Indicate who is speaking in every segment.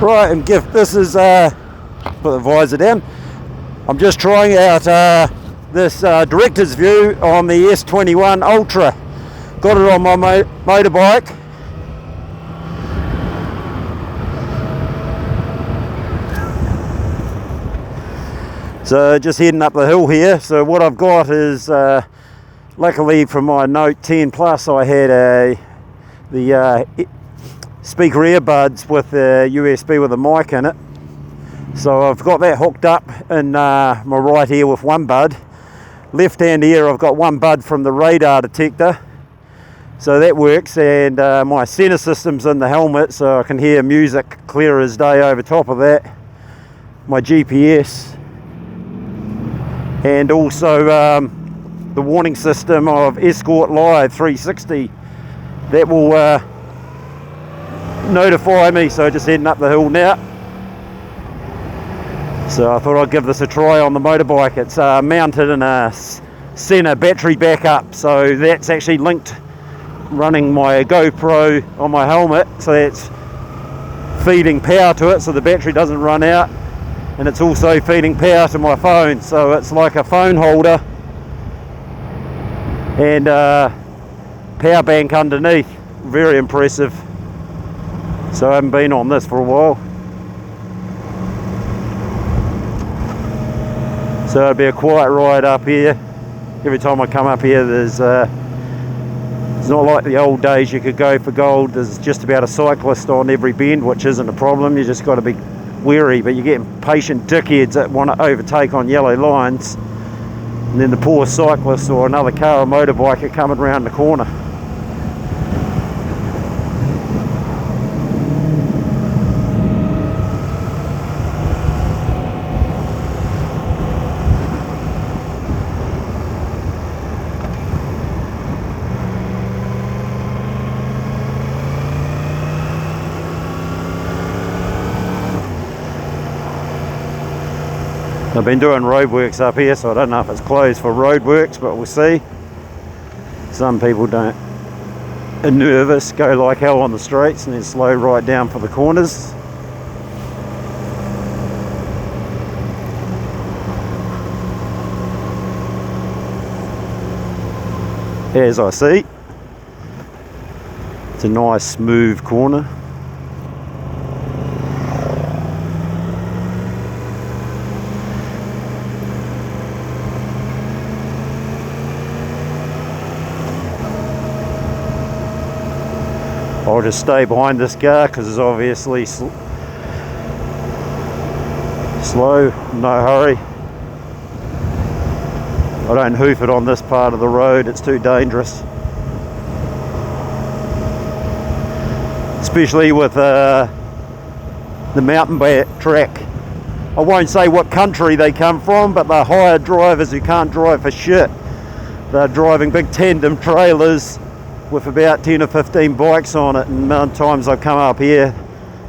Speaker 1: Right, and this is, put the visor down. I'm just trying out this director's view on the S21 Ultra. Got it on my motorbike. So just heading up the hill here. So what I've got is, luckily for my Note 10 Plus, I had the speaker earbuds with a USB with a mic in it. So I've got that hooked up in my right ear with one bud. Left hand ear I've got one bud from the radar detector. So that works, and my center system's in the helmet, so I can hear music clear as day over top of that. My GPS, and also the warning system of Escort Live 360. That will notify me. So just heading up the hill now. So I thought I'd give this a try on the motorbike. It's mounted in a center battery backup, so that's actually linked, running my GoPro on my helmet, so that's feeding power to it so the battery doesn't run out, and it's also feeding power to my phone, so it's like a phone holder and power bank underneath. Very impressive. So I haven't been on this for a while. So it'll be a quiet ride up here. Every time I come up here, it's not like the old days you could go for gold. There's just about a cyclist on every bend, which isn't a problem. You just got to be wary, but you get impatient dickheads that want to overtake on yellow lines, and then the poor cyclist or another car or motorbike are coming around the corner. I've been doing roadworks up here, so I don't know if it's closed for roadworks, but we'll see. Some people are nervous, go like hell on the streets, and then slow right down for the corners. As I see, it's a nice smooth corner. I'll just stay behind this car because it's obviously slow, no hurry. I don't hoof it on this part of the road, it's too dangerous. Especially with the mountain bike track. I won't say what country they come from, but they're hired drivers who can't drive for shit. They're driving big tandem trailers with about 10 or 15 bikes on it, and many times I come up here,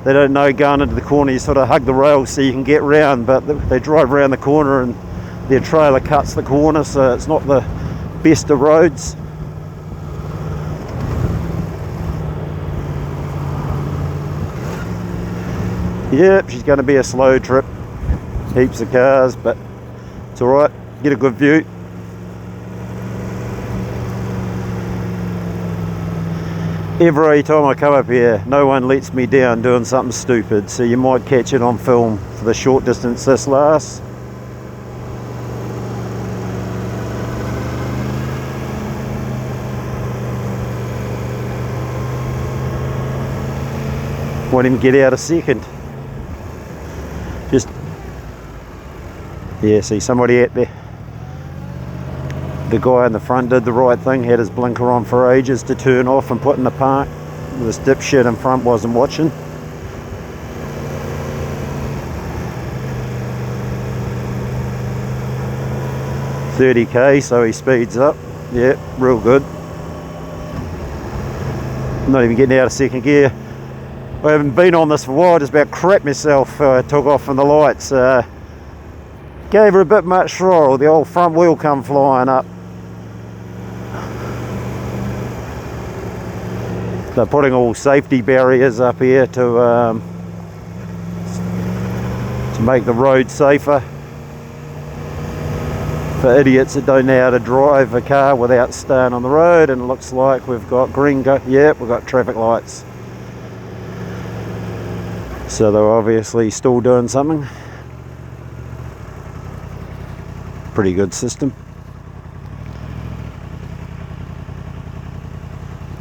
Speaker 1: they don't know going into the corner, you sort of hug the rails so you can get round, but they drive around the corner and their trailer cuts the corner, so it's not the best of roads. Yep, she's going to be a slow trip, heaps of cars, but it's alright, get a good view. Every time I come up here, no one lets me down doing something stupid, so you might catch it on film for the short distance this lasts. Won't even get out a second. Just, yeah, see somebody out there. The guy in the front did the right thing, had his blinker on for ages to turn off and put in the park. This dipshit in front wasn't watching. .30k, so he speeds up. Yeah, real good. Not even getting out of second gear. I haven't been on this for a while, just about crap myself. I took off from the lights. Gave her a bit much throttle, the old front wheel come flying up. They're putting all safety barriers up here to make the road safer for idiots that don't know how to drive a car without staying on the road. And it looks like we've got green we've got traffic lights, so they're obviously still doing something. Pretty good system.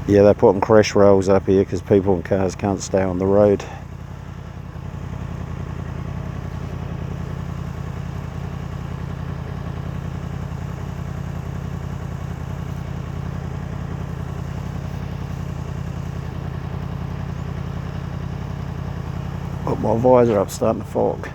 Speaker 1: Yeah, they're putting crash rails up here because people and cars can't stay on the road. Put my visor up, starting to fog.